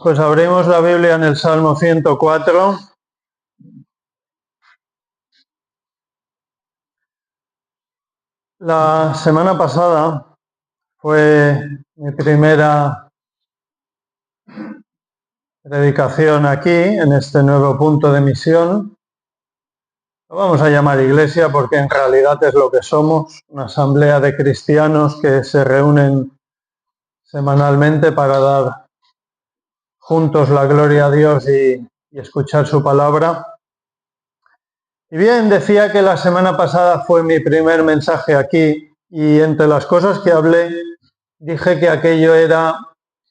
Pues abrimos la Biblia en el Salmo 104. La semana pasada fue mi primera predicación aquí, en este nuevo punto de misión. Lo vamos a llamar iglesia porque en realidad es lo que somos, una asamblea de cristianos que se reúnen semanalmente para dar juntos la gloria a Dios y escuchar su palabra. Y bien, decía que la semana pasada fue mi primer mensaje aquí y entre las cosas que hablé dije que aquello era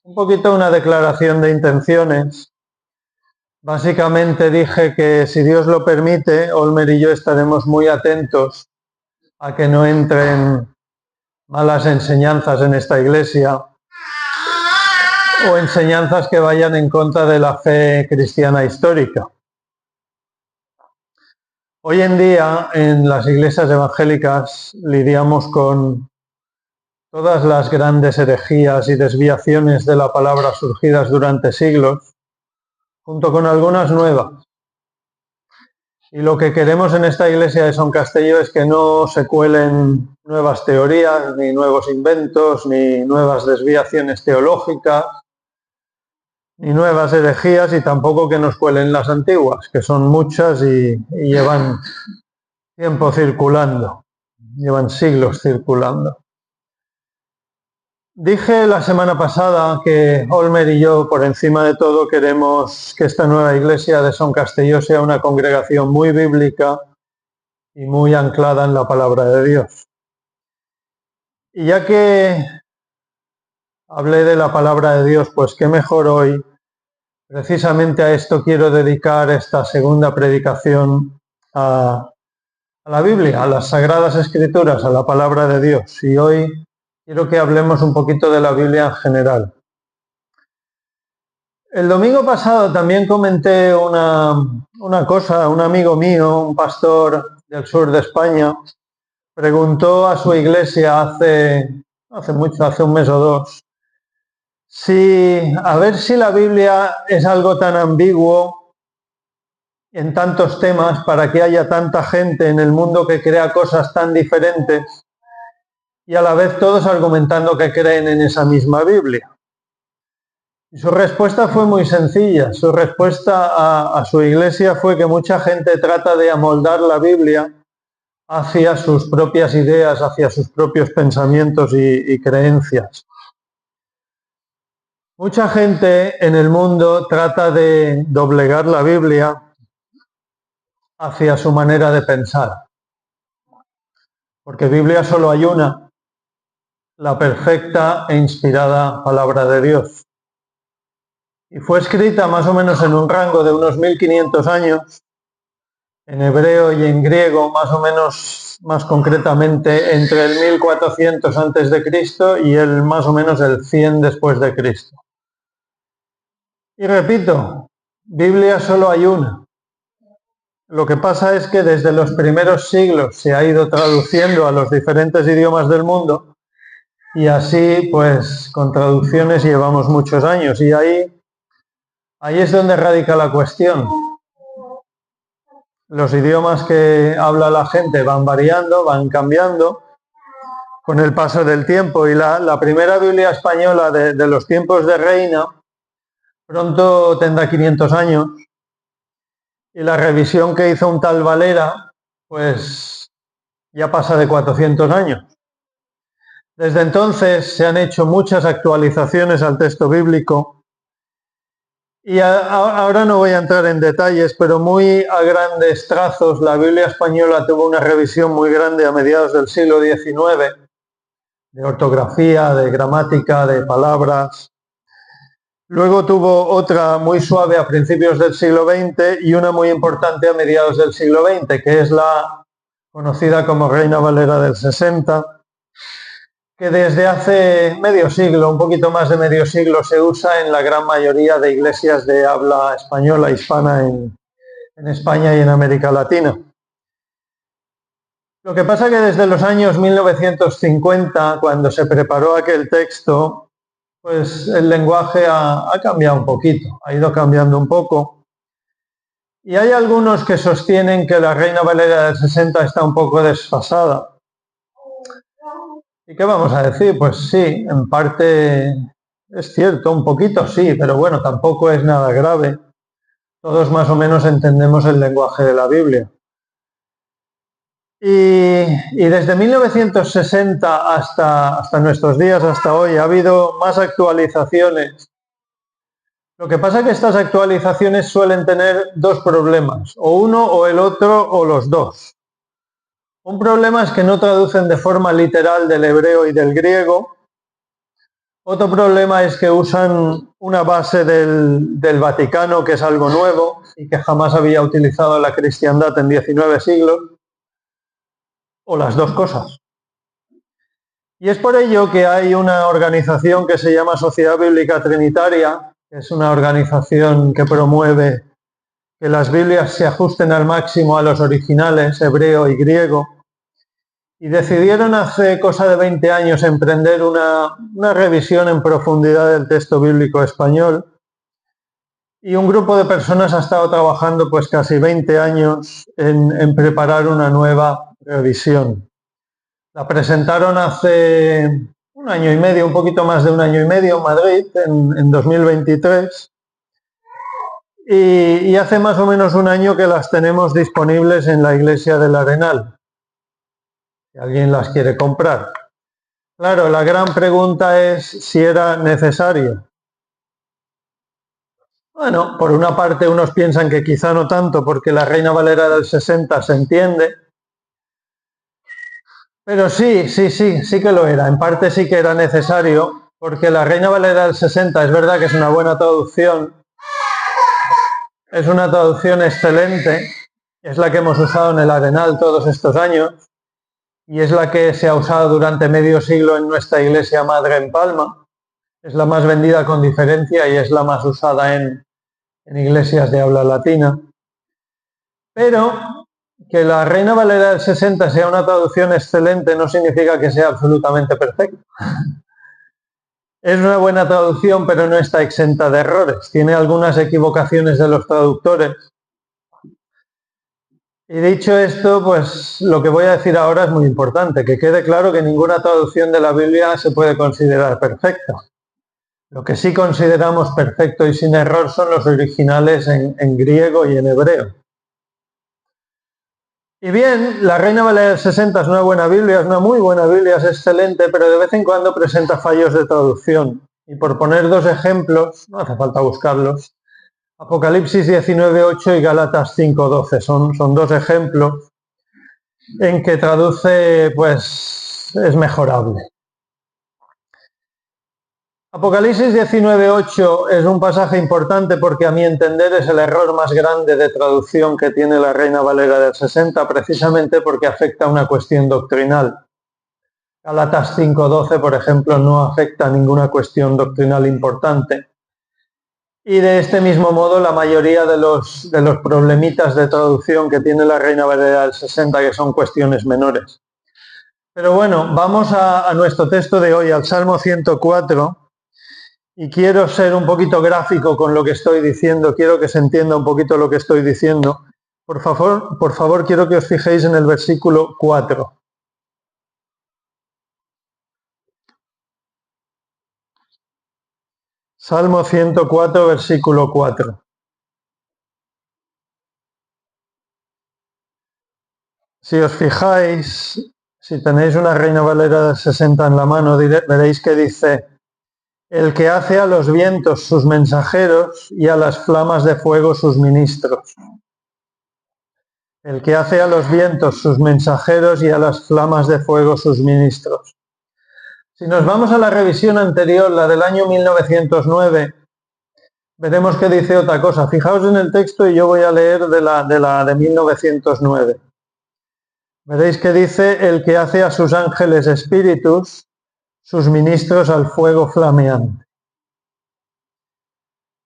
un poquito una declaración de intenciones. Básicamente dije que si Dios lo permite, Olmer y yo estaremos muy atentos a que no entren malas enseñanzas en esta iglesia o enseñanzas que vayan en contra de la fe cristiana histórica. Hoy en día en las iglesias evangélicas lidiamos con todas las grandes herejías y desviaciones de la palabra surgidas durante siglos, junto con algunas nuevas. Y lo que queremos en esta iglesia de Son Castelló es que no se cuelen nuevas teorías, ni nuevos inventos, ni nuevas desviaciones teológicas, ni nuevas herejías, y tampoco que nos cuelen las antiguas, que son muchas y llevan tiempo circulando, llevan siglos circulando. Dije la semana pasada que Olmer y yo, por encima de todo, queremos que esta nueva iglesia de Son Castelló sea una congregación muy bíblica y muy anclada en la palabra de Dios. Y ya que hablé de la palabra de Dios, pues qué mejor hoy. Precisamente a esto quiero dedicar esta segunda predicación a la Biblia, a las Sagradas Escrituras, a la palabra de Dios. Y hoy quiero que hablemos un poquito de la Biblia en general. El domingo pasado también comenté una cosa. Un amigo mío, un pastor del sur de España, preguntó a su iglesia hace un mes o dos, a ver si la Biblia es algo tan ambiguo en tantos temas para que haya tanta gente en el mundo que crea cosas tan diferentes y a la vez todos argumentando que creen en esa misma Biblia. Y su respuesta fue muy sencilla. Su respuesta a su iglesia fue que mucha gente trata de amoldar la Biblia hacia sus propias ideas, hacia sus propios pensamientos y creencias. Mucha gente en el mundo trata de doblegar la Biblia hacia su manera de pensar. Porque Biblia solo hay una, la perfecta e inspirada palabra de Dios. Y fue escrita más o menos en un rango de unos 1500 años, en hebreo y en griego, más o menos, más concretamente, entre el 1400 antes de Cristo y más o menos el 100 después de Cristo. Y repito, Biblia solo hay una. Lo que pasa es que desde los primeros siglos se ha ido traduciendo a los diferentes idiomas del mundo y así, pues, con traducciones llevamos muchos años y ahí es donde radica la cuestión. Los idiomas que habla la gente van variando, van cambiando con el paso del tiempo y la primera Biblia española de los tiempos de Reina pronto tendrá 500 años y la revisión que hizo un tal Valera pues ya pasa de 400 años. Desde entonces se han hecho muchas actualizaciones al texto bíblico y ahora no voy a entrar en detalles, pero muy a grandes trazos la Biblia española tuvo una revisión muy grande a mediados del siglo XIX, de ortografía, de gramática, de palabras. Luego tuvo otra muy suave a principios del siglo XX y una muy importante a mediados del siglo XX, que es la conocida como Reina Valera del 60, que desde hace medio siglo, un poquito más de medio siglo, se usa en la gran mayoría de iglesias de habla española, hispana en España y en América Latina. Lo que pasa es que desde los años 1950, cuando se preparó aquel texto, pues el lenguaje ha cambiado un poquito, ha ido cambiando un poco. Y hay algunos que sostienen que la Reina Valera del 60 está un poco desfasada. ¿Y qué vamos a decir? Pues sí, en parte es cierto, un poquito sí, pero bueno, tampoco es nada grave. Todos más o menos entendemos el lenguaje de la Biblia. Y desde 1960 hasta nuestros días, hasta hoy, ha habido más actualizaciones. Lo que pasa es que estas actualizaciones suelen tener dos problemas, o uno o el otro o los dos. Un problema es que no traducen de forma literal del hebreo y del griego. Otro problema es que usan una base del Vaticano, que es algo nuevo y que jamás había utilizado la cristiandad en 19 siglos, o las dos cosas. Y es por ello que hay una organización que se llama Sociedad Bíblica Trinitaria, que es una organización que promueve que las Biblias se ajusten al máximo a los originales, hebreo y griego, y decidieron hace cosa de 20 años emprender una revisión en profundidad del texto bíblico español, y un grupo de personas ha estado trabajando pues casi 20 años en preparar una nueva revisión. La presentaron hace un año y medio, un poquito más de un año y medio en Madrid, en 2023, y hace más o menos un año que las tenemos disponibles en la Iglesia del Arenal, si alguien las quiere comprar. Claro, la gran pregunta es si era necesario. Bueno, por una parte unos piensan que quizá no tanto porque la Reina Valera del 60 se entiende, pero sí que lo era. En parte sí que era necesario porque la Reina Valera del 60 es verdad que es una buena traducción, es una traducción excelente, es la que hemos usado en el Arenal todos estos años y es la que se ha usado durante medio siglo en nuestra iglesia madre en Palma. Es la más vendida con diferencia y es la más usada en iglesias de habla latina. Pero que la Reina Valera del 60 sea una traducción excelente no significa que sea absolutamente perfecta. Es una buena traducción, pero no está exenta de errores. Tiene algunas equivocaciones de los traductores. Y dicho esto, pues lo que voy a decir ahora es muy importante, que quede claro que ninguna traducción de la Biblia se puede considerar perfecta. Lo que sí consideramos perfecto y sin error son los originales en griego y en hebreo. Y bien, la Reina Valera del 60 es una buena Biblia, es una muy buena Biblia, es excelente, pero de vez en cuando presenta fallos de traducción. Y por poner dos ejemplos, no hace falta buscarlos, Apocalipsis 19:8 y Gálatas 5:12 son dos ejemplos en que traduce, pues, es mejorable. Apocalipsis 19:8 es un pasaje importante porque a mi entender es el error más grande de traducción que tiene la Reina Valera del 60, precisamente porque afecta a una cuestión doctrinal. Gálatas 5:12, por ejemplo, no afecta a ninguna cuestión doctrinal importante. Y de este mismo modo, la mayoría de los problemitas de traducción que tiene la Reina Valera del 60, que son cuestiones menores. Pero bueno, vamos a nuestro texto de hoy, al Salmo 104. Y quiero ser un poquito gráfico con lo que estoy diciendo, quiero que se entienda un poquito lo que estoy diciendo. Por favor, quiero que os fijéis en el versículo 4. Salmo 104, versículo 4. Si os fijáis, si tenéis una Reina Valera del 60 en la mano, veréis que dice: el que hace a los vientos sus mensajeros y a las flamas de fuego sus ministros. El que hace a los vientos sus mensajeros y a las flamas de fuego sus ministros. Si nos vamos a la revisión anterior, la del año 1909, veremos que dice otra cosa. Fijaos en el texto y yo voy a leer de la de 1909. Veréis que dice: el que hace a sus ángeles espíritus, sus ministros al fuego flameante.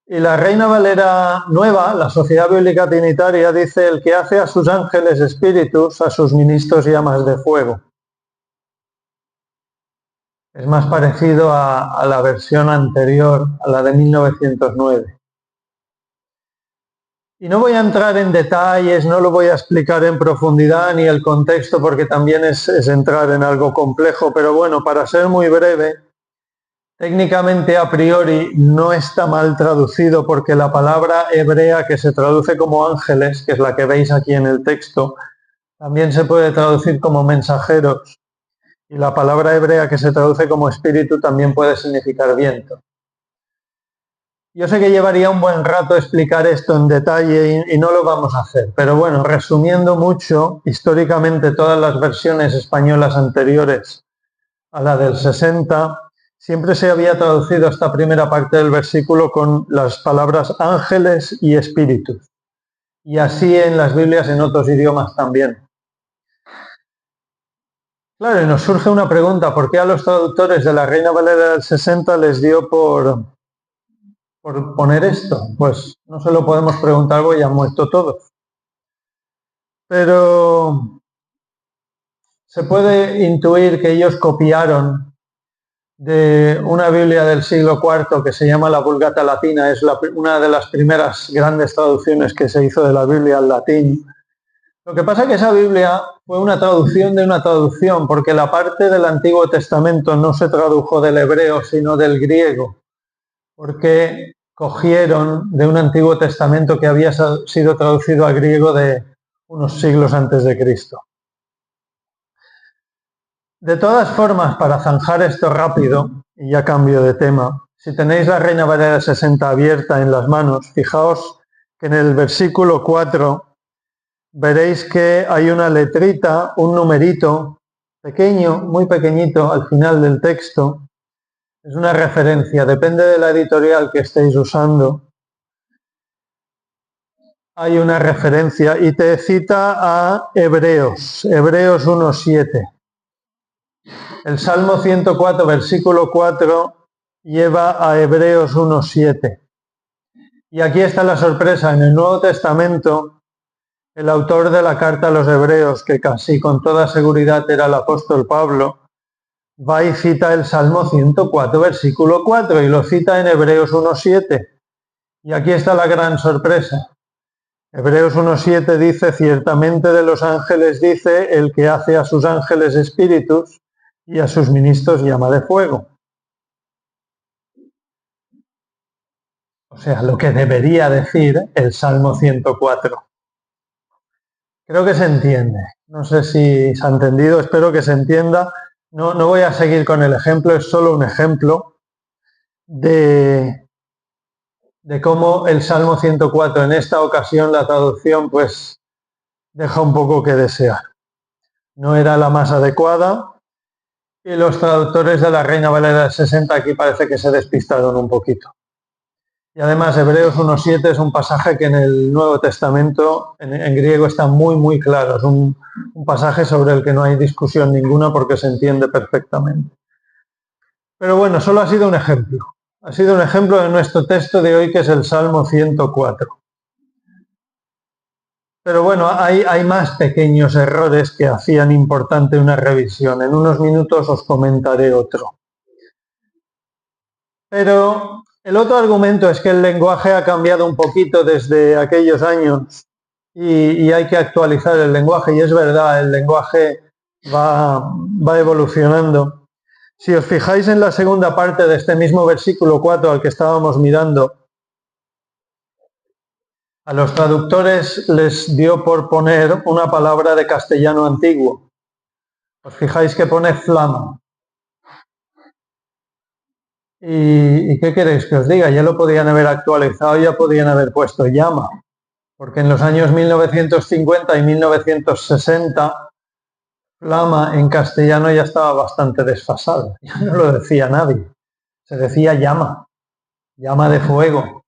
Y la Reina Valera nueva, la Sociedad Bíblica Trinitaria, dice: el que hace a sus ángeles espíritus, a sus ministros llamas de fuego. Es más parecido a la versión anterior, a la de 1909. Y no voy a entrar en detalles, no lo voy a explicar en profundidad ni el contexto porque también es entrar en algo complejo, pero bueno, para ser muy breve, técnicamente a priori no está mal traducido porque la palabra hebrea que se traduce como ángeles, que es la que veis aquí en el texto, también se puede traducir como mensajeros. Y la palabra hebrea que se traduce como espíritu también puede significar viento. Yo sé que llevaría un buen rato explicar esto en detalle y no lo vamos a hacer, pero bueno, resumiendo mucho, históricamente todas las versiones españolas anteriores a la del 60, siempre se había traducido esta primera parte del versículo con las palabras ángeles y espíritus. Y así en las Biblias en otros idiomas también. Claro, y nos surge una pregunta, ¿por qué a los traductores de la Reina Valera del 60 les dio por poner esto? Pues no se lo podemos preguntar porque ya han muerto todos. Pero se puede intuir que ellos copiaron de una Biblia del siglo IV que se llama la Vulgata Latina, es una de las primeras grandes traducciones que se hizo de la Biblia al latín. Lo que pasa es que esa Biblia fue una traducción de una traducción, porque la parte del Antiguo Testamento no se tradujo del hebreo, sino del griego, porque cogieron de un Antiguo Testamento que había sido traducido al griego de unos siglos antes de Cristo. De todas formas, para zanjar esto rápido, y ya cambio de tema, si tenéis la Reina Valera 60 abierta en las manos, fijaos que en el versículo 4 veréis que hay una letrita, un numerito pequeño, muy pequeñito al final del texto. Es una referencia, depende de la editorial que estéis usando. Hay una referencia y te cita a Hebreos 1:7. El Salmo 104, versículo 4, lleva a Hebreos 1:7. Y aquí está la sorpresa, en el Nuevo Testamento, el autor de la carta a los Hebreos, que casi con toda seguridad era el apóstol Pablo, va y cita el Salmo 104, versículo 4, y lo cita en Hebreos 1:7. Y aquí está la gran sorpresa. Hebreos 1:7 dice, ciertamente de los ángeles dice, el que hace a sus ángeles espíritus y a sus ministros llama de fuego. O sea, lo que debería decir el Salmo 104. Creo que se entiende. No sé si se ha entendido, espero que se entienda. No voy a seguir con el ejemplo, es solo un ejemplo de cómo el Salmo 104 en esta ocasión la traducción pues deja un poco que desear. No era la más adecuada y los traductores de la Reina Valera del 60 aquí parece que se despistaron un poquito. Y además Hebreos 1:7 es un pasaje que en el Nuevo Testamento en griego está muy muy claro. Es un pasaje sobre el que no hay discusión ninguna porque se entiende perfectamente. Pero bueno, solo ha sido un ejemplo. Ha sido un ejemplo de nuestro texto de hoy que es el Salmo 104. Pero bueno, hay más pequeños errores que hacían importante una revisión. En unos minutos os comentaré otro. Pero el otro argumento es que el lenguaje ha cambiado un poquito desde aquellos años y hay que actualizar el lenguaje. Y es verdad, el lenguaje va evolucionando. Si os fijáis en la segunda parte de este mismo versículo 4 al que estábamos mirando, a los traductores les dio por poner una palabra de castellano antiguo. Os fijáis que pone flama. ¿Y qué queréis que os diga? Ya lo podían haber actualizado, ya podían haber puesto llama. Porque en los años 1950 y 1960, flama en castellano ya estaba bastante desfasado. Ya no lo decía nadie. Se decía llama, llama de fuego.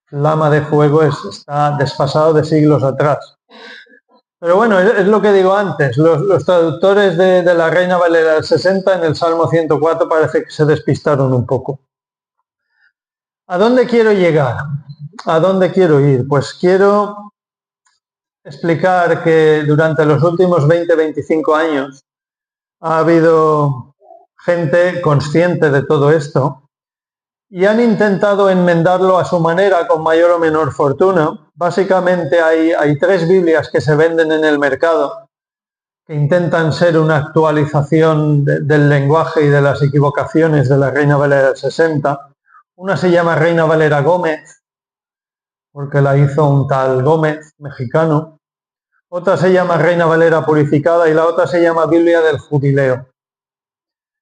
Flama de fuego está desfasado de siglos atrás. Pero bueno, es lo que digo antes, los traductores de la Reina Valera del 60 en el Salmo 104 parece que se despistaron un poco. ¿A dónde quiero llegar? ¿A dónde quiero ir? Pues quiero explicar que durante los últimos 20-25 años ha habido gente consciente de todo esto y han intentado enmendarlo a su manera con mayor o menor fortuna. Básicamente hay 3 Biblias que se venden en el mercado que intentan ser una actualización del lenguaje y de las equivocaciones de la Reina Valera del 60. Una se llama Reina Valera Gómez, porque la hizo un tal Gómez, mexicano. Otra se llama Reina Valera Purificada y la otra se llama Biblia del Jubileo.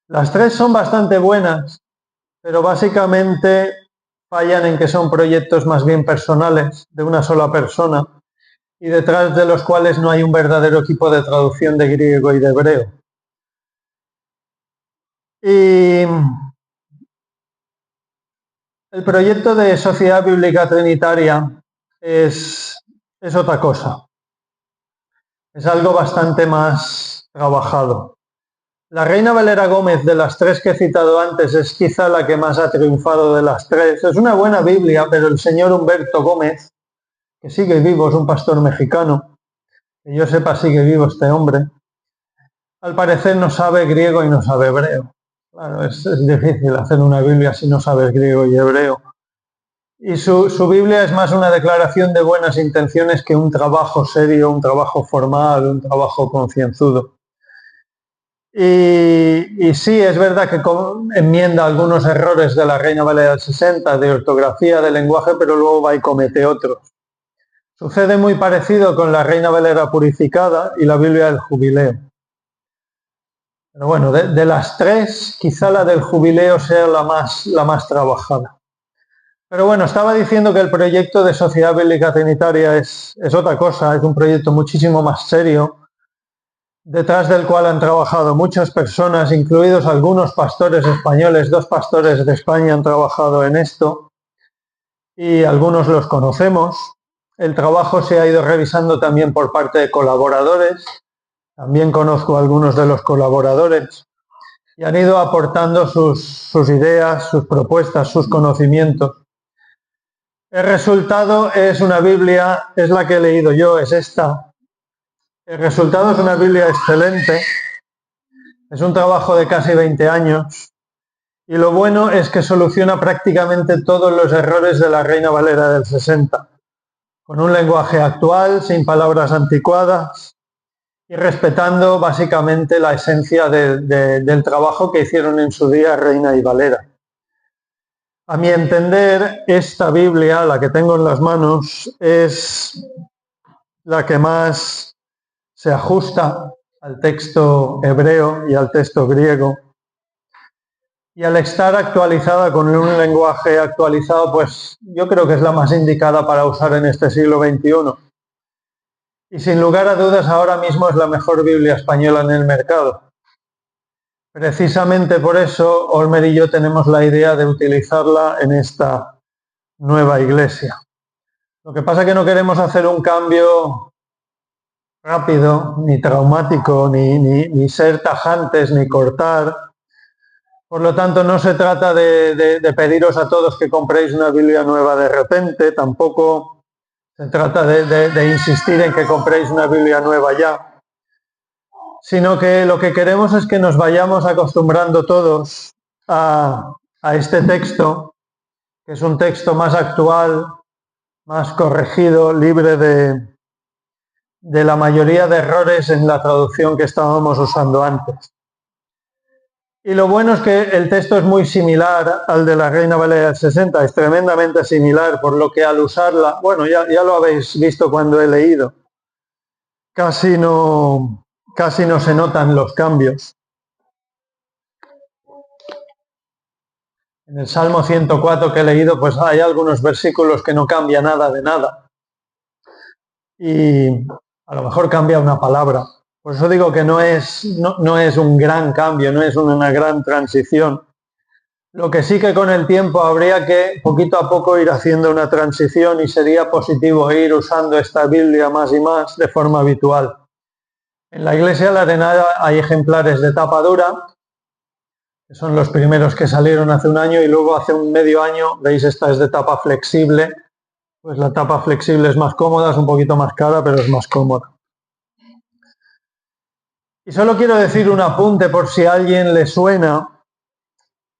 Las 3 son bastante buenas, pero básicamente fallan en que son proyectos más bien personales, de una sola persona, y detrás de los cuales no hay un verdadero equipo de traducción de griego y de hebreo. Y el proyecto de Sociedad Bíblica Trinitaria es otra cosa. Es algo bastante más trabajado. La Reina Valera Gómez, de las 3 que he citado antes, es quizá la que más ha triunfado de las 3. Es una buena Biblia, pero el señor Humberto Gómez, que sigue vivo, es un pastor mexicano, que yo sepa sigue vivo este hombre, al parecer no sabe griego y no sabe hebreo. Claro, es difícil hacer una Biblia si no sabes griego y hebreo. Y su Biblia es más una declaración de buenas intenciones que un trabajo serio, un trabajo formal, un trabajo concienzudo. Y sí, es verdad que enmienda algunos errores de la Reina Valera del 60, de ortografía, de lenguaje, pero luego va y comete otros. Sucede muy parecido con la Reina Valera Purificada y la Biblia del Jubileo. Pero bueno, de las 3, quizá la del Jubileo sea la más trabajada. Pero bueno, estaba diciendo que el proyecto de Sociedad Bíblica Trinitaria es otra cosa, es un proyecto muchísimo más serio, detrás del cual han trabajado muchas personas, incluidos algunos pastores españoles. 2 pastores de España han trabajado en esto y algunos los conocemos. El trabajo se ha ido revisando también por parte de colaboradores. También conozco a algunos de los colaboradores y han ido aportando sus ideas, sus propuestas, sus conocimientos. El resultado es una Biblia, es la que he leído yo, es esta. El resultado es una Biblia excelente, es un trabajo de casi 20 años y lo bueno es que soluciona prácticamente todos los errores de la Reina Valera del 60, con un lenguaje actual, sin palabras anticuadas y respetando básicamente la esencia del trabajo que hicieron en su día Reina y Valera. A mi entender, esta Biblia, la que tengo en las manos, es la que más se ajusta al texto hebreo y al texto griego. Y al estar actualizada con un lenguaje actualizado, pues yo creo que es la más indicada para usar en este siglo XXI. Y sin lugar a dudas, ahora mismo es la mejor Biblia española en el mercado. Precisamente por eso, Olmer y yo tenemos la idea de utilizarla en esta nueva iglesia. Lo que pasa es que no queremos hacer un cambio rápido, ni traumático, ni ser tajantes, ni cortar. Por lo tanto, no se trata de pediros a todos que compréis una Biblia nueva de repente, tampoco se trata de insistir en que compréis una Biblia nueva ya, sino que lo que queremos es que nos vayamos acostumbrando todos a este texto, que es un texto más actual, más corregido, libre de la mayoría de errores en la traducción que estábamos usando antes. Y lo bueno es que el texto es muy similar al de la Reina Valera del 60, es tremendamente similar, por lo que al usarla, bueno, ya lo habéis visto cuando he leído, casi no se notan los cambios. En el Salmo 104 que he leído, pues hay algunos versículos que no cambia nada de nada. Y a lo mejor cambia una palabra. Por eso digo que no es un gran cambio, no es una gran transición. Lo que sí que con el tiempo habría que poquito a poco ir haciendo una transición y sería positivo ir usando esta Biblia más y más de forma habitual. En la Iglesia de la Arenada hay ejemplares de tapa dura, que son los primeros que salieron hace un año, y luego hace un medio año, veis, esta es de tapa flexible. Pues la tapa flexible es más cómoda, es un poquito más cara, pero es más cómoda. Y solo quiero decir un apunte por si a alguien le suena.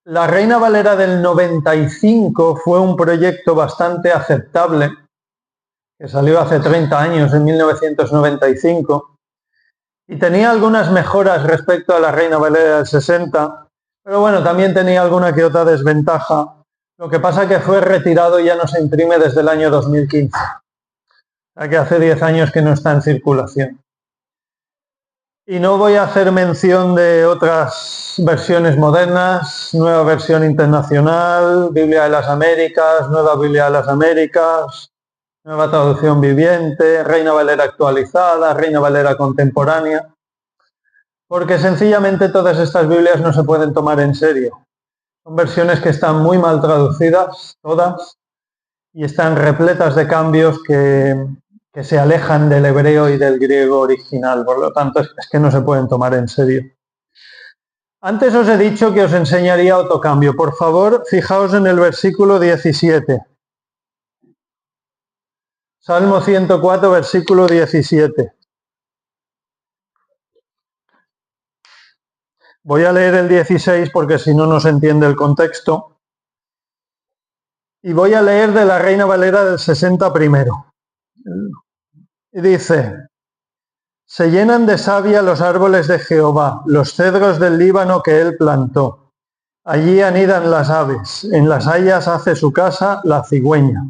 La Reina Valera del 95 fue un proyecto bastante aceptable, que salió hace 30 años, en 1995, y tenía algunas mejoras respecto a la Reina Valera del 60, pero bueno, también tenía alguna que otra desventaja. Lo que pasa que fue retirado y ya no se imprime desde el año 2015, o sea que hace 10 años que no está en circulación. Y no voy a hacer mención de otras versiones modernas, nueva versión internacional, Biblia de las Américas, nueva Biblia de las Américas, nueva traducción viviente, Reina Valera actualizada, Reina Valera contemporánea, porque sencillamente todas estas Biblias no se pueden tomar en serio. Son versiones que están muy mal traducidas, todas, y están repletas de cambios que se alejan del hebreo y del griego original, por lo tanto es que no se pueden tomar en serio. Antes os he dicho que os enseñaría otro cambio. Por favor, fijaos en el versículo 17. Salmo 104, versículo 17. Voy a leer el 16 porque si no, no se entiende el contexto. Y voy a leer de la Reina Valera del 60 primero. Y dice: se llenan de savia los árboles de Jehová, los cedros del Líbano que él plantó. Allí anidan las aves, en las hayas hace su casa la cigüeña.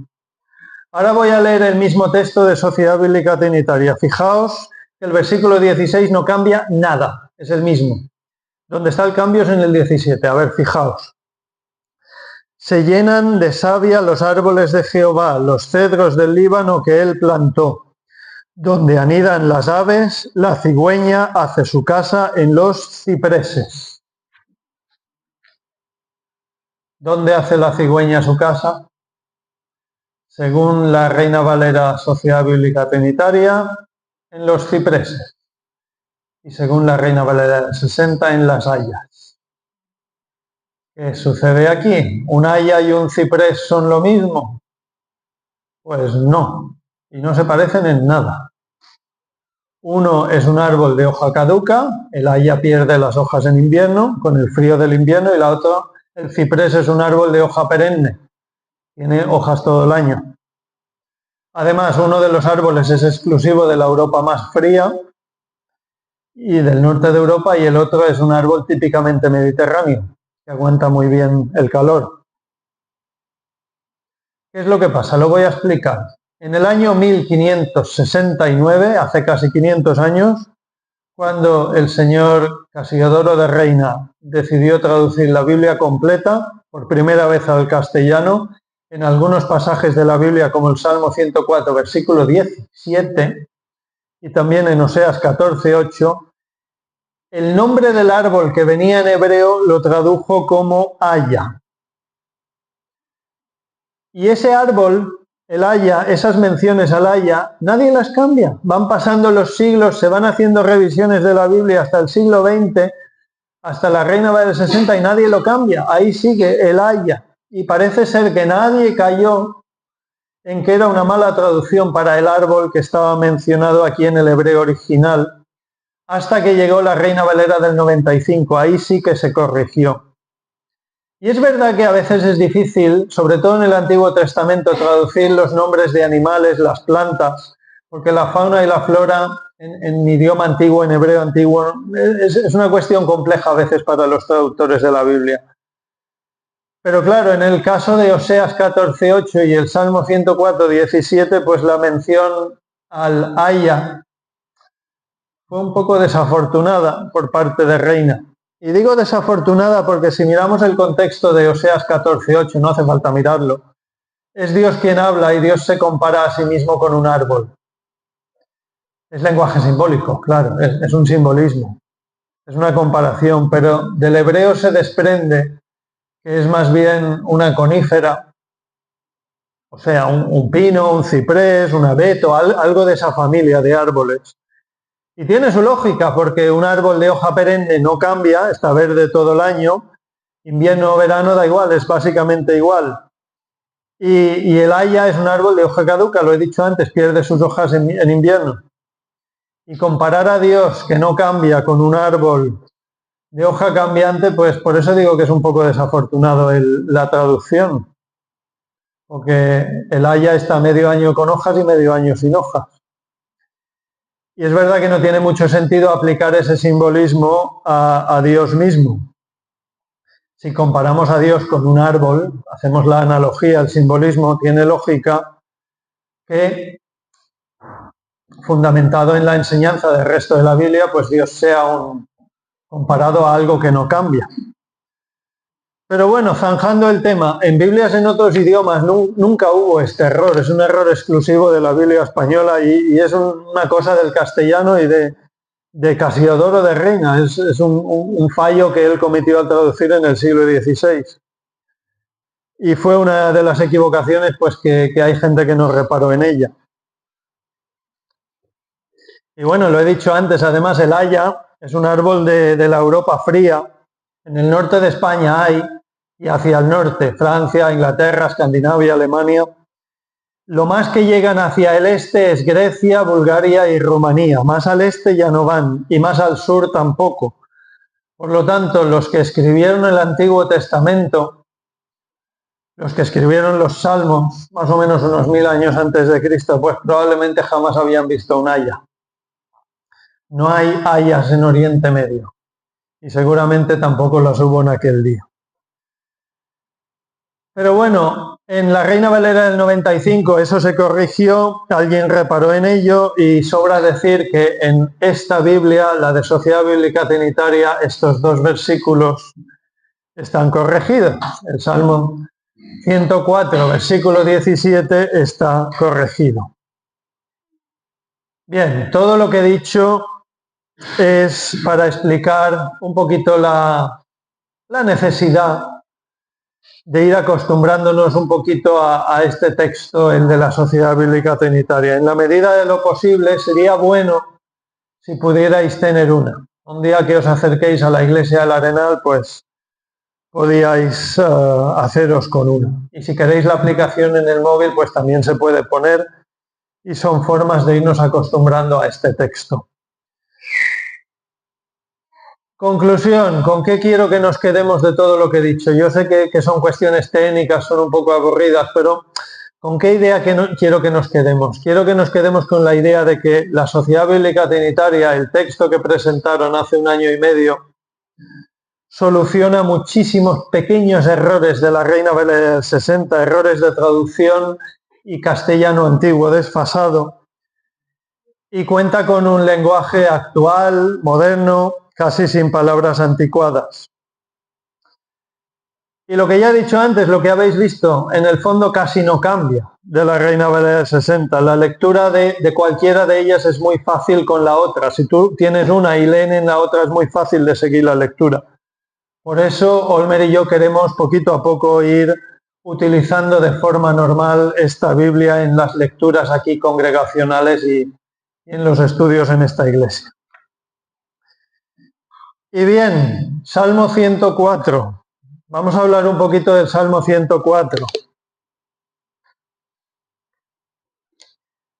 Ahora voy a leer el mismo texto de Sociedad Bíblica Trinitaria. Fijaos que el versículo 16 no cambia nada, es el mismo. Donde está el cambio es en el 17. A ver, fijaos. Se llenan de savia los árboles de Jehová, los cedros del Líbano que él plantó. Donde anidan las aves, la cigüeña hace su casa en los cipreses. ¿Dónde hace la cigüeña su casa? Según la Reina Valera Sociedad Bíblica Trinitaria, en los cipreses. Y según la Reina Valera 60, en las hayas. ¿Qué sucede aquí? ¿Un haya y un ciprés son lo mismo? Pues no, y no se parecen en nada. Uno es un árbol de hoja caduca, el haya pierde las hojas en invierno, con el frío del invierno, y la otra, el ciprés, es un árbol de hoja perenne, tiene hojas todo el año. Además, uno de los árboles es exclusivo de la Europa más fría y del norte de Europa, y el otro es un árbol típicamente mediterráneo, que aguanta muy bien el calor. ¿Qué es lo que pasa? Lo voy a explicar. En el año 1569, hace casi 500 años, cuando el señor Casiodoro de Reina decidió traducir la Biblia completa, por primera vez al castellano, en algunos pasajes de la Biblia como el Salmo 104, versículo 17, y también en Oseas 14, 8, el nombre del árbol que venía en hebreo lo tradujo como haya. Y ese árbol, el haya, esas menciones al haya, nadie las cambia. Van pasando los siglos, se van haciendo revisiones de la Biblia hasta el siglo XX, hasta la Reina Valera del 60, y nadie lo cambia. Ahí sigue el haya. Y parece ser que nadie cayó en que era una mala traducción para el árbol que estaba mencionado aquí en el hebreo original, hasta que llegó la Reina Valera del 95. Ahí sí que se corrigió. Y es verdad que a veces es difícil, sobre todo en el Antiguo Testamento, traducir los nombres de animales, las plantas, porque la fauna y la flora en idioma antiguo, en hebreo antiguo, es una cuestión compleja a veces para los traductores de la Biblia. Pero claro, en el caso de Oseas 14:8 y el Salmo 104:17, pues la mención al haya fue un poco desafortunada por parte de Reina. Y digo desafortunada porque si miramos el contexto de Oseas 14:8, no hace falta mirarlo, es Dios quien habla y Dios se compara a sí mismo con un árbol. Es lenguaje simbólico, claro, es un simbolismo, es una comparación, pero del hebreo se desprende que es más bien una conífera, o sea, un pino, un ciprés, un abeto, algo de esa familia de árboles. Y tiene su lógica, porque un árbol de hoja perenne no cambia, está verde todo el año, invierno o verano da igual, es básicamente igual. Y el haya es un árbol de hoja caduca, lo he dicho antes, pierde sus hojas en invierno. Y comparar a Dios que no cambia con un árbol de hoja cambiante, pues por eso digo que es un poco desafortunado la traducción. Porque el haya está medio año con hojas y medio año sin hojas. Y es verdad que no tiene mucho sentido aplicar ese simbolismo a Dios mismo. Si comparamos a Dios con un árbol, hacemos la analogía, el simbolismo tiene lógica que, fundamentado en la enseñanza del resto de la Biblia, pues Dios sea comparado a algo que no cambia. Pero bueno, zanjando el tema, en Biblias en otros idiomas nunca hubo este error, es un error exclusivo de la Biblia española y es una cosa del castellano y de Casiodoro de Reina, es un fallo que él cometió al traducir en el siglo XVI. Y fue una de las equivocaciones pues que hay gente que no reparó en ella. Y bueno, lo he dicho antes, además el haya es un árbol de la Europa fría. En el norte de España hay, y hacia el norte, Francia, Inglaterra, Escandinavia, Alemania. Lo más que llegan hacia el este es Grecia, Bulgaria y Rumanía. Más al este ya no van, y más al sur tampoco. Por lo tanto, los que escribieron el Antiguo Testamento, los que escribieron los Salmos, más o menos unos 1000 años antes de Cristo, pues probablemente jamás habían visto un haya. No hay hayas en Oriente Medio, y seguramente tampoco las hubo en aquel día. Pero bueno, en la Reina Valera del 95 eso se corrigió, alguien reparó en ello y sobra decir que en esta Biblia, la de Sociedad Bíblica Trinitaria, estos dos versículos están corregidos. El Salmo 104, versículo 17 está corregido. Bien, todo lo que he dicho es para explicar un poquito la necesidad de ir acostumbrándonos un poquito a este texto, el de la Sociedad Bíblica Trinitaria. En la medida de lo posible sería bueno si pudierais tener una. Un día que os acerquéis a la iglesia del Arenal, pues podíais haceros con una. Y si queréis la aplicación en el móvil, pues también se puede poner y son formas de irnos acostumbrando a este texto. Conclusión, ¿con qué quiero que nos quedemos de todo lo que he dicho? Yo sé que son cuestiones técnicas, son un poco aburridas, pero ¿con qué idea quiero que nos quedemos? Quiero que nos quedemos con la idea de que la Sociedad Bíblica Trinitaria, el texto que presentaron hace 1 año y medio, soluciona muchísimos pequeños errores de la Reina Valera del 60, errores de traducción y castellano antiguo desfasado, y cuenta con un lenguaje actual, moderno, casi sin palabras anticuadas. Y lo que ya he dicho antes, lo que habéis visto, en el fondo casi no cambia de la Reina Valera del 60. La lectura de cualquiera de ellas es muy fácil con la otra. Si tú tienes una y leen en la otra, es muy fácil de seguir la lectura. Por eso Olmer y yo queremos poquito a poco ir utilizando de forma normal esta Biblia en las lecturas aquí congregacionales y en los estudios en esta iglesia. Y bien, Salmo 104. Vamos a hablar un poquito del Salmo 104.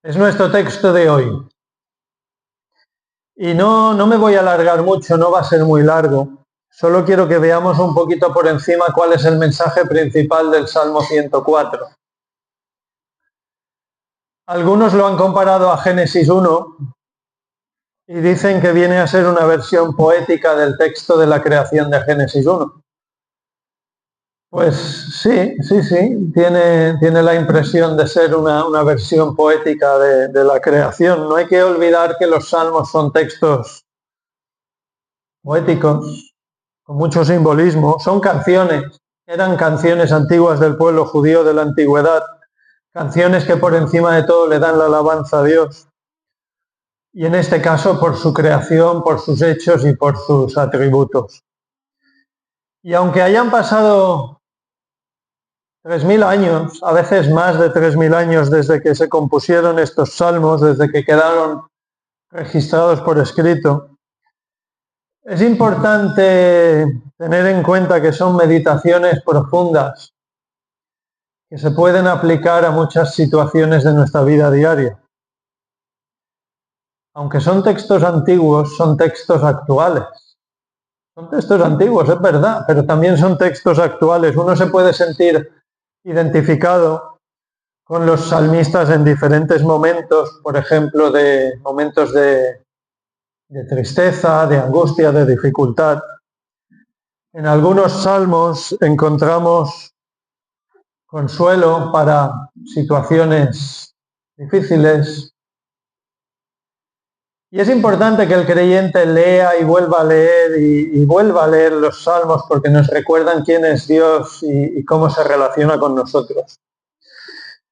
Es nuestro texto de hoy. Y no me voy a alargar mucho, no va a ser muy largo. Solo quiero que veamos un poquito por encima cuál es el mensaje principal del Salmo 104. Algunos lo han comparado a Génesis 1 y dicen que viene a ser una versión poética del texto de la creación de Génesis 1. Pues sí, tiene la impresión de ser una versión poética de la creación. No hay que olvidar que los salmos son textos poéticos, con mucho simbolismo, son canciones, eran canciones antiguas del pueblo judío de la antigüedad, canciones que por encima de todo le dan la alabanza a Dios. Y en este caso por su creación, por sus hechos y por sus atributos. Y aunque hayan pasado 3000 años, a veces más de 3000 años desde que se compusieron estos salmos, desde que quedaron registrados por escrito, es importante tener en cuenta que son meditaciones profundas que se pueden aplicar a muchas situaciones de nuestra vida diaria. aunque son textos antiguos, son textos actuales. Son textos antiguos, es verdad, pero también son textos actuales. Uno se puede sentir identificado con los salmistas en diferentes momentos, por ejemplo, de momentos de tristeza, de angustia, de dificultad. En algunos salmos encontramos consuelo para situaciones difíciles. Y es importante que el creyente lea y vuelva a leer y vuelva a leer los salmos porque nos recuerdan quién es Dios y cómo se relaciona con nosotros.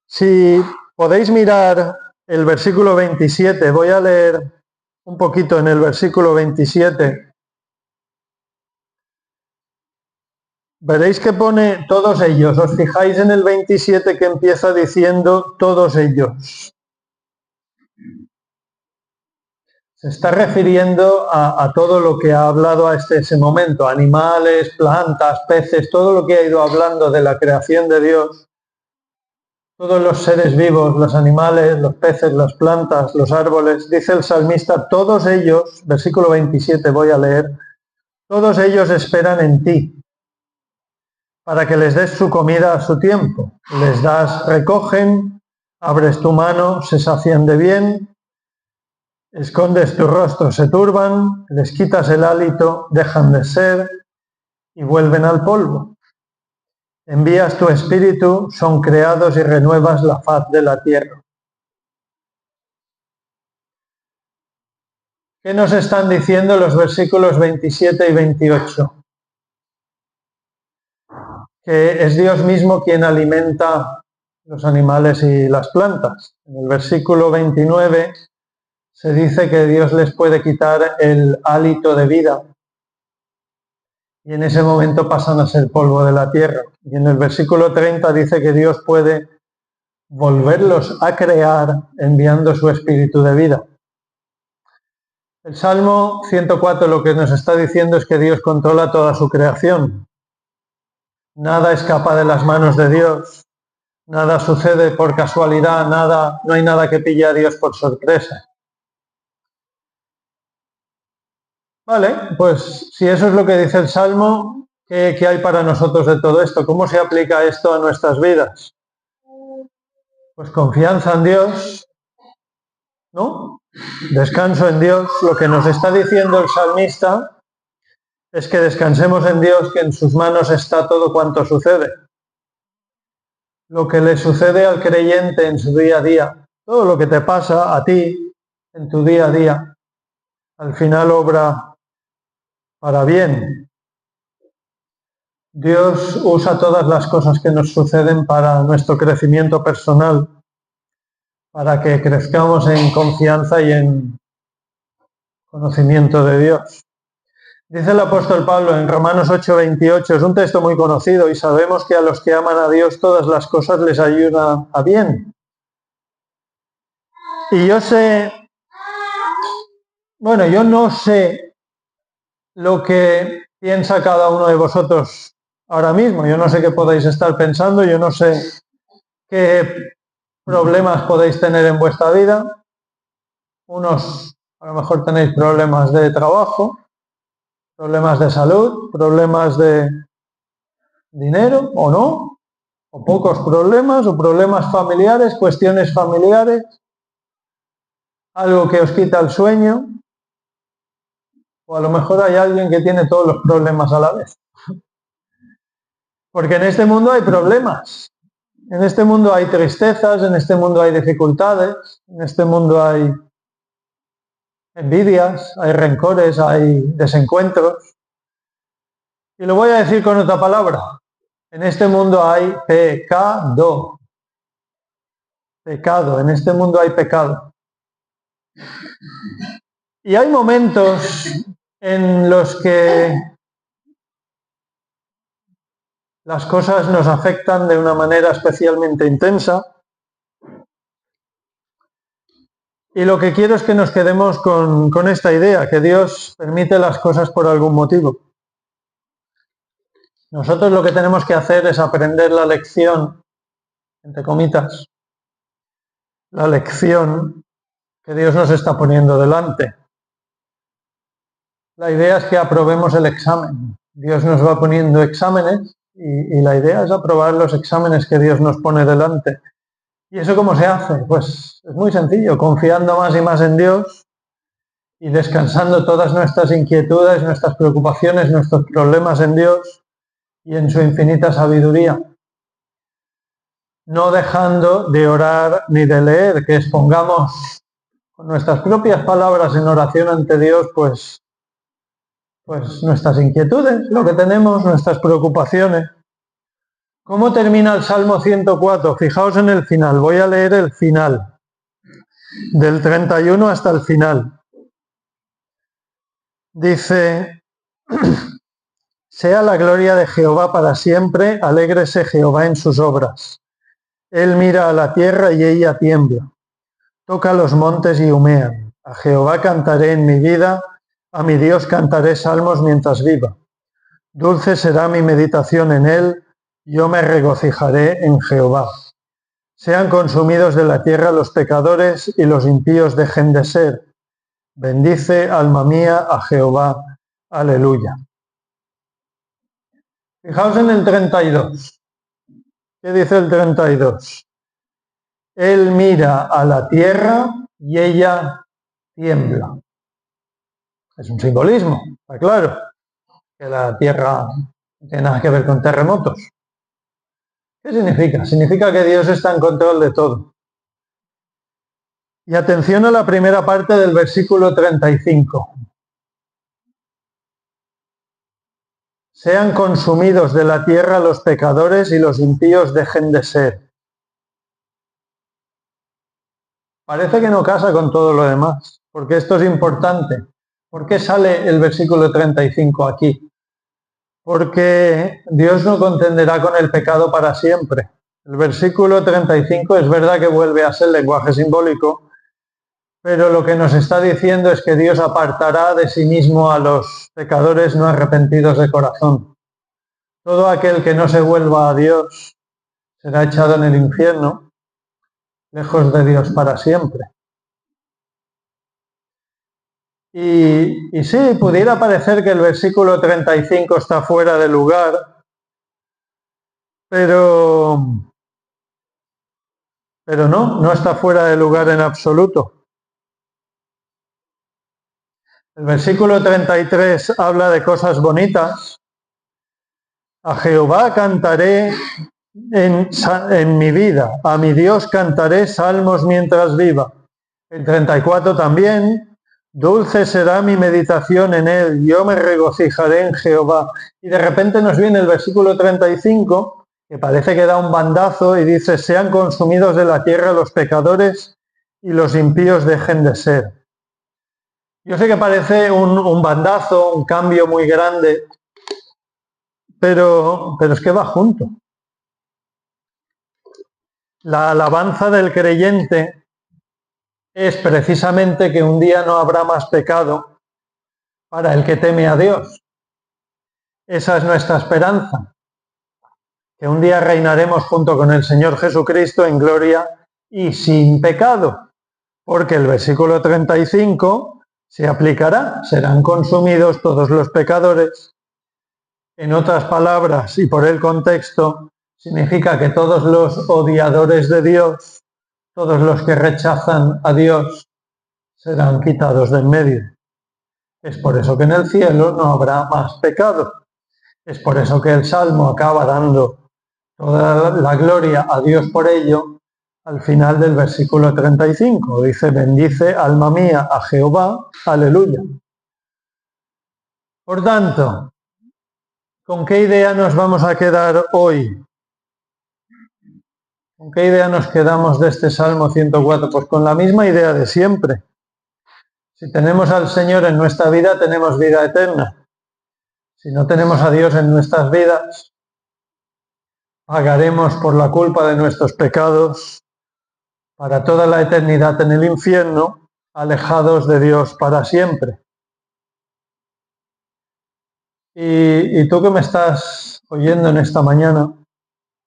Si podéis mirar el versículo 27, voy a leer un poquito en el versículo 27. Veréis que pone todos ellos. Os fijáis en el 27 que empieza diciendo todos ellos. Se está refiriendo a todo lo que ha hablado hasta ese momento. Animales, plantas, peces, todo lo que ha ido hablando de la creación de Dios. Todos los seres vivos, los animales, los peces, las plantas, los árboles. Dice el salmista, todos ellos, versículo 27 voy a leer, todos ellos esperan en ti, para que les des su comida a su tiempo. Les das, recogen, abres tu mano, se sacian de bien, escondes tu rostro, se turban, les quitas el hálito, dejan de ser y vuelven al polvo. Envías tu espíritu, son creados y renuevas la faz de la tierra. ¿Qué nos están diciendo los versículos 27 y 28? Que es Dios mismo quien alimenta los animales y las plantas. En el versículo 29 se dice que Dios les puede quitar el hálito de vida y en ese momento pasan a ser polvo de la tierra. Y en el versículo 30 dice que Dios puede volverlos a crear enviando su espíritu de vida. El Salmo 104 lo que nos está diciendo es que Dios controla toda su creación. Nada escapa de las manos de Dios. Nada sucede por casualidad, no hay nada que pille a Dios por sorpresa. Vale, pues si eso es lo que dice el Salmo, ¿qué hay para nosotros de todo esto? ¿Cómo se aplica esto a nuestras vidas? Pues confianza en Dios, ¿no? Descanso en Dios. Lo que nos está diciendo el salmista es que descansemos en Dios, que en sus manos está todo cuanto sucede. Lo que le sucede al creyente en su día a día, todo lo que te pasa a ti en tu día a día, al final obra para bien. Dios usa todas las cosas que nos suceden para nuestro crecimiento personal, para que crezcamos en confianza y en conocimiento de Dios. Dice el apóstol Pablo en Romanos 8:28, es un texto muy conocido y sabemos que a los que aman a Dios todas las cosas les ayudan a bien. Y yo no sé lo que piensa cada uno de vosotros ahora mismo. Yo no sé qué podéis estar pensando, yo no sé qué problemas podéis tener en vuestra vida. Unos a lo mejor tenéis problemas de trabajo, problemas de salud, problemas de dinero o no, o pocos problemas, o problemas familiares, cuestiones familiares, algo que os quita el sueño, o a lo mejor hay alguien que tiene todos los problemas a la vez. Porque en este mundo hay problemas, en este mundo hay tristezas, en este mundo hay dificultades, en este mundo hay envidias, hay rencores, hay desencuentros. Y lo voy a decir con otra palabra. En este mundo hay pecado. Pecado, en este mundo hay pecado. Y hay momentos en los que las cosas nos afectan de una manera especialmente intensa. Y lo que quiero es que nos quedemos con esta idea, que Dios permite las cosas por algún motivo. Nosotros lo que tenemos que hacer es aprender la lección, entre comitas, la lección que Dios nos está poniendo delante. La idea es que aprobemos el examen. Dios nos va poniendo exámenes y la idea es aprobar los exámenes que Dios nos pone delante. ¿Y eso cómo se hace? Pues es muy sencillo, confiando más y más en Dios y descansando todas nuestras inquietudes, nuestras preocupaciones, nuestros problemas en Dios y en su infinita sabiduría. No dejando de orar ni de leer, que expongamos con nuestras propias palabras en oración ante Dios, pues nuestras inquietudes, lo que tenemos, nuestras preocupaciones. ¿Cómo termina el Salmo 104? Fijaos en el final, voy a leer el final, del 31 hasta el final. Dice, sea la gloria de Jehová para siempre, alégrese Jehová en sus obras. Él mira a la tierra y ella tiembla. Toca los montes y humean. A Jehová cantaré en mi vida, a mi Dios cantaré salmos mientras viva. Dulce será mi meditación en él, yo me regocijaré en Jehová. Sean consumidos de la tierra los pecadores y los impíos dejen de ser. Bendice, alma mía, a Jehová. Aleluya. Fijaos en el 32. ¿Qué dice el 32? Él mira a la tierra y ella tiembla. Es un simbolismo, está claro, que la tierra no tiene nada que ver con terremotos. ¿Qué significa? Significa que Dios está en control de todo. Y atención a la primera parte del versículo 35. Sean consumidos de la tierra los pecadores y los impíos dejen de ser. Parece que no casa con todo lo demás, porque esto es importante. ¿Por qué sale el versículo 35 aquí? Porque Dios no contenderá con el pecado para siempre. El versículo 35 es verdad que vuelve a ser lenguaje simbólico, pero lo que nos está diciendo es que Dios apartará de sí mismo a los pecadores no arrepentidos de corazón. Todo aquel que no se vuelva a Dios será echado en el infierno, lejos de Dios para siempre. Y sí, pudiera parecer que el versículo 35 está fuera de lugar, pero no está fuera de lugar en absoluto. El versículo 33 habla de cosas bonitas. A Jehová cantaré en mi vida, a mi Dios cantaré salmos mientras viva. El 34 también, dulce será mi meditación en él, yo me regocijaré en Jehová. Y de repente nos viene el versículo 35, que parece que da un bandazo y dice, sean consumidos de la tierra los pecadores y los impíos dejen de ser. Yo sé que parece un bandazo, un cambio muy grande, pero es que va junto. La alabanza del creyente es precisamente que un día no habrá más pecado para el que teme a Dios. Esa es nuestra esperanza, que un día reinaremos junto con el Señor Jesucristo en gloria y sin pecado, porque el versículo 35 se aplicará, serán consumidos todos los pecadores. En otras palabras, y por el contexto, significa que todos los odiadores de Dios, todos los que rechazan a Dios, serán quitados de en medio. Es por eso que en el cielo no habrá más pecado. Es por eso que el Salmo acaba dando toda la gloria a Dios por ello al final del versículo 35. Dice, bendice alma mía a Jehová, aleluya. Por tanto, ¿con qué idea nos vamos a quedar hoy? ¿Con qué idea nos quedamos de este Salmo 104? Pues con la misma idea de siempre. Si tenemos al Señor en nuestra vida, tenemos vida eterna. Si no tenemos a Dios en nuestras vidas, pagaremos por la culpa de nuestros pecados para toda la eternidad en el infierno, alejados de Dios para siempre. Y tú que me estás oyendo en esta mañana,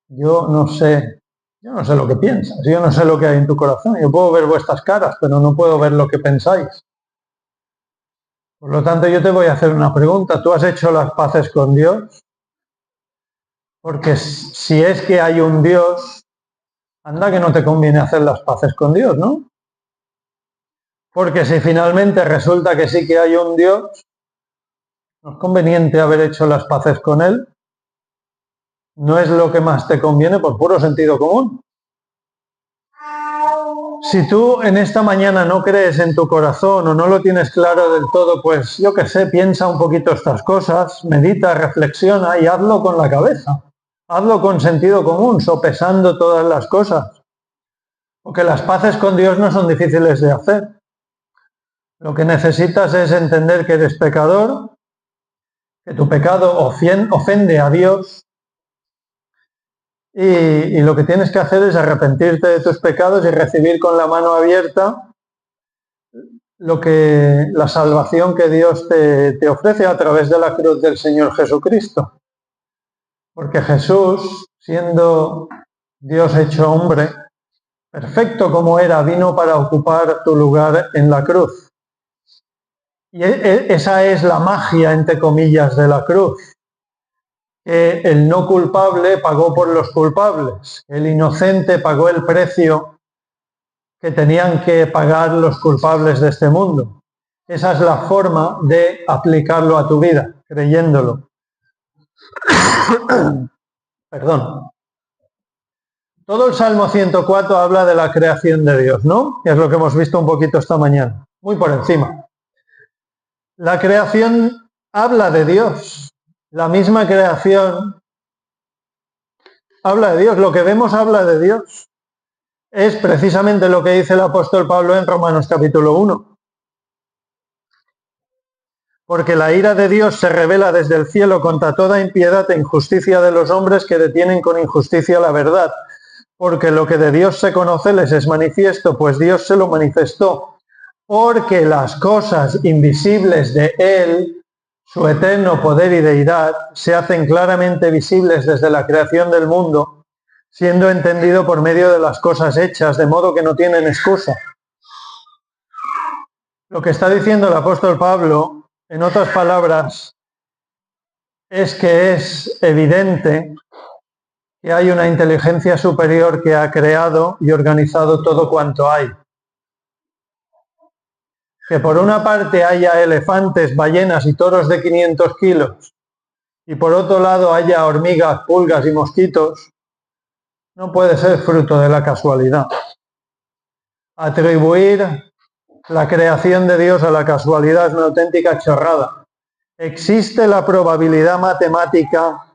yo no sé Yo no sé lo que piensas, yo no sé lo que hay en tu corazón. Yo puedo ver vuestras caras, pero no puedo ver lo que pensáis. Por lo tanto, yo te voy a hacer una pregunta. ¿Tú has hecho las paces con Dios? Porque si es que hay un Dios, anda que no te conviene hacer las paces con Dios, ¿no? Porque si finalmente resulta que sí que hay un Dios, ¿no es conveniente haber hecho las paces con Él? ¿No es lo que más te conviene por puro sentido común? Si tú en esta mañana no crees en tu corazón o no lo tienes claro del todo, pues yo qué sé, piensa un poquito estas cosas, medita, reflexiona y hazlo con la cabeza. Hazlo con sentido común, sopesando todas las cosas. Porque las paces con Dios no son difíciles de hacer. Lo que necesitas es entender que eres pecador, que tu pecado ofende a Dios y lo que tienes que hacer es arrepentirte de tus pecados y recibir con la mano abierta la salvación que Dios te ofrece a través de la cruz del Señor Jesucristo. Porque Jesús, siendo Dios hecho hombre, perfecto como era, vino para ocupar tu lugar en la cruz. Y esa es la magia, entre comillas, de la cruz. Que el no culpable pagó por los culpables, el inocente pagó el precio que tenían que pagar los culpables de este mundo. Esa es la forma de aplicarlo a tu vida, creyéndolo. Perdón. Todo el Salmo 104 habla de la creación de Dios, ¿no? Que es lo que hemos visto un poquito esta mañana, muy por encima. La creación habla de Dios. La misma creación habla de Dios. Lo que vemos habla de Dios. Es precisamente lo que dice el apóstol Pablo en Romanos capítulo 1. Porque la ira de Dios se revela desde el cielo contra toda impiedad e injusticia de los hombres que detienen con injusticia la verdad. Porque lo que de Dios se conoce les es manifiesto, pues Dios se lo manifestó. Porque las cosas invisibles de Él, su eterno poder y deidad, se hacen claramente visibles desde la creación del mundo, siendo entendido por medio de las cosas hechas, de modo que no tienen excusa. Lo que está diciendo el apóstol Pablo, en otras palabras, es que es evidente que hay una inteligencia superior que ha creado y organizado todo cuanto hay. Que por una parte haya elefantes, ballenas y toros de 500 kilos, y por otro lado haya hormigas, pulgas y mosquitos, no puede ser fruto de la casualidad. Atribuir la creación de Dios a la casualidad es una auténtica chorrada. Existe la probabilidad matemática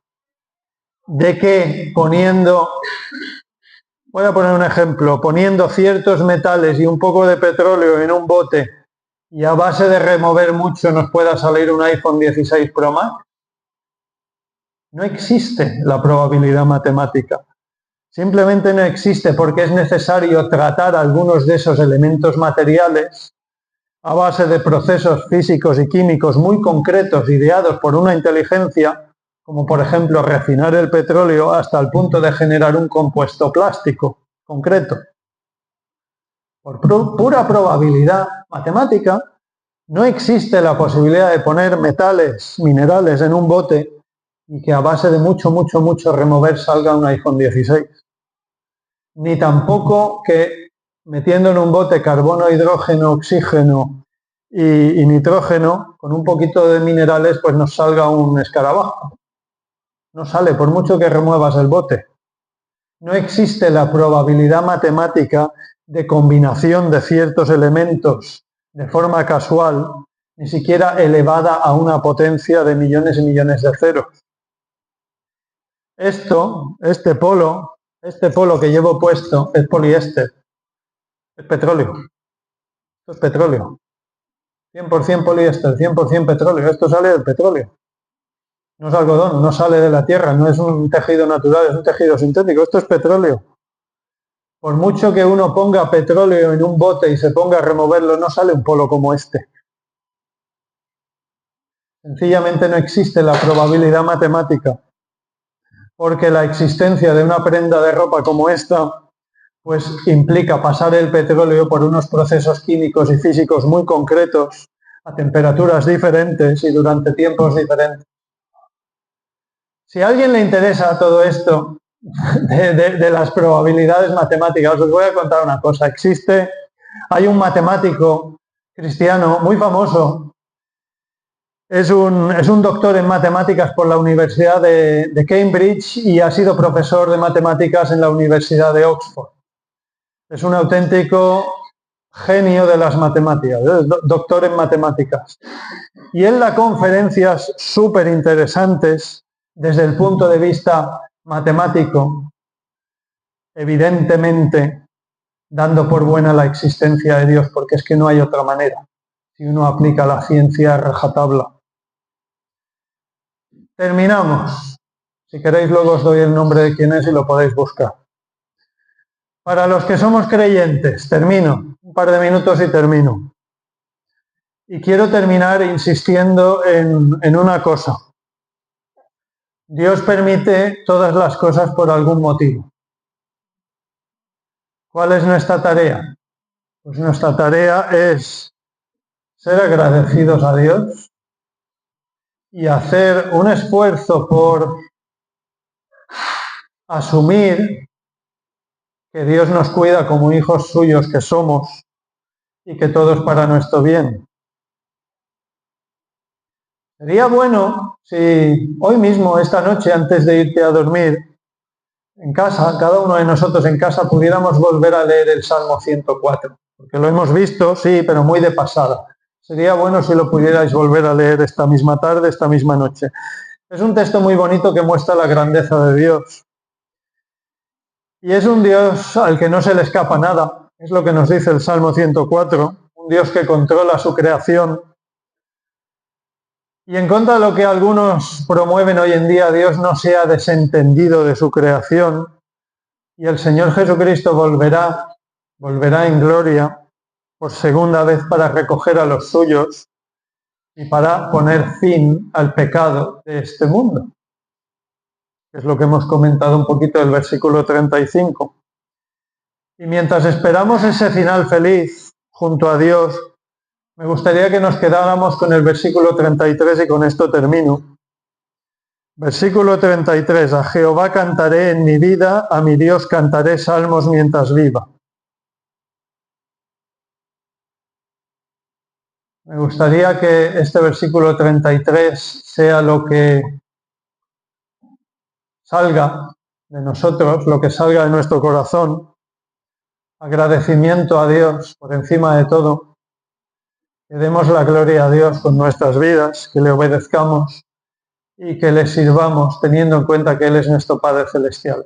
de que voy a poner un ejemplo, poniendo ciertos metales y un poco de petróleo en un bote y a base de remover mucho nos pueda salir un iPhone 16 Pro Max. No existe la probabilidad matemática. Simplemente no existe porque es necesario tratar algunos de esos elementos materiales a base de procesos físicos y químicos muy concretos ideados por una inteligencia, como por ejemplo refinar el petróleo hasta el punto de generar un compuesto plástico concreto. Por pura probabilidad matemática, no existe la posibilidad de poner metales, minerales en un bote y que a base de mucho remover salga un iPhone 16. Ni tampoco que metiendo en un bote carbono, hidrógeno, oxígeno y nitrógeno, con un poquito de minerales, pues nos salga un escarabajo. No sale, por mucho que remuevas el bote. No existe la probabilidad matemática de combinación de ciertos elementos de forma casual, ni siquiera elevada a una potencia de millones y millones de ceros. Este polo que llevo puesto es poliéster, es petróleo. Esto es petróleo. 100% poliéster, 100% petróleo. Esto sale del petróleo. No es algodón, no sale de la tierra, no es un tejido natural, es un tejido sintético. Esto es petróleo. Por mucho que uno ponga petróleo en un bote y se ponga a removerlo, no sale un polo como este. Sencillamente no existe la probabilidad matemática porque la existencia de una prenda de ropa como esta pues implica pasar el petróleo por unos procesos químicos y físicos muy concretos, a temperaturas diferentes y durante tiempos diferentes. Si a alguien le interesa todo esto de las probabilidades matemáticas, os voy a contar una cosa. Hay un matemático cristiano muy famoso, es un doctor en matemáticas por la Universidad de Cambridge y ha sido profesor de matemáticas en la Universidad de Oxford. Es un auténtico genio de las matemáticas, doctor en matemáticas. Y él da conferencias súper interesantes desde el punto de vista matemático, evidentemente dando por buena la existencia de Dios, porque es que no hay otra manera, si uno aplica la ciencia a rajatabla. Terminamos. Si queréis luego os doy el nombre de quién es y lo podéis buscar. Para los que somos creyentes, termino, un par de minutos y termino. Y quiero terminar insistiendo en una cosa. Dios permite todas las cosas por algún motivo. ¿Cuál es nuestra tarea? Pues nuestra tarea es ser agradecidos a Dios y hacer un esfuerzo por asumir que Dios nos cuida como hijos suyos que somos y que todo es para nuestro bien. Sería bueno si hoy mismo, esta noche, antes de irte a dormir, en casa, cada uno de nosotros en casa, pudiéramos volver a leer el Salmo 104. Porque lo hemos visto, sí, pero muy de pasada. Sería bueno si lo pudierais volver a leer esta misma tarde, esta misma noche. Es un texto muy bonito que muestra la grandeza de Dios. Y es un Dios al que no se le escapa nada. Es lo que nos dice el Salmo 104. Un Dios que controla su creación. Y en contra de lo que algunos promueven hoy en día, Dios no se ha desentendido de su creación y el Señor Jesucristo volverá en gloria por segunda vez para recoger a los suyos y para poner fin al pecado de este mundo. Es lo que hemos comentado un poquito del versículo 35. Y mientras esperamos ese final feliz junto a Dios, me gustaría que nos quedáramos con el versículo 33 y con esto termino. Versículo 33. A Jehová cantaré en mi vida, a mi Dios cantaré salmos mientras viva. Me gustaría que este versículo 33 sea lo que salga de nosotros, lo que salga de nuestro corazón. Agradecimiento a Dios por encima de todo. Que demos la gloria a Dios con nuestras vidas, que le obedezcamos y que le sirvamos teniendo en cuenta que Él es nuestro Padre Celestial.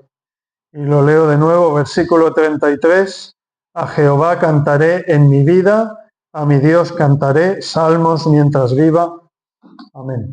Y lo leo de nuevo, versículo 33. A Jehová cantaré en mi vida, a mi Dios cantaré salmos mientras viva. Amén.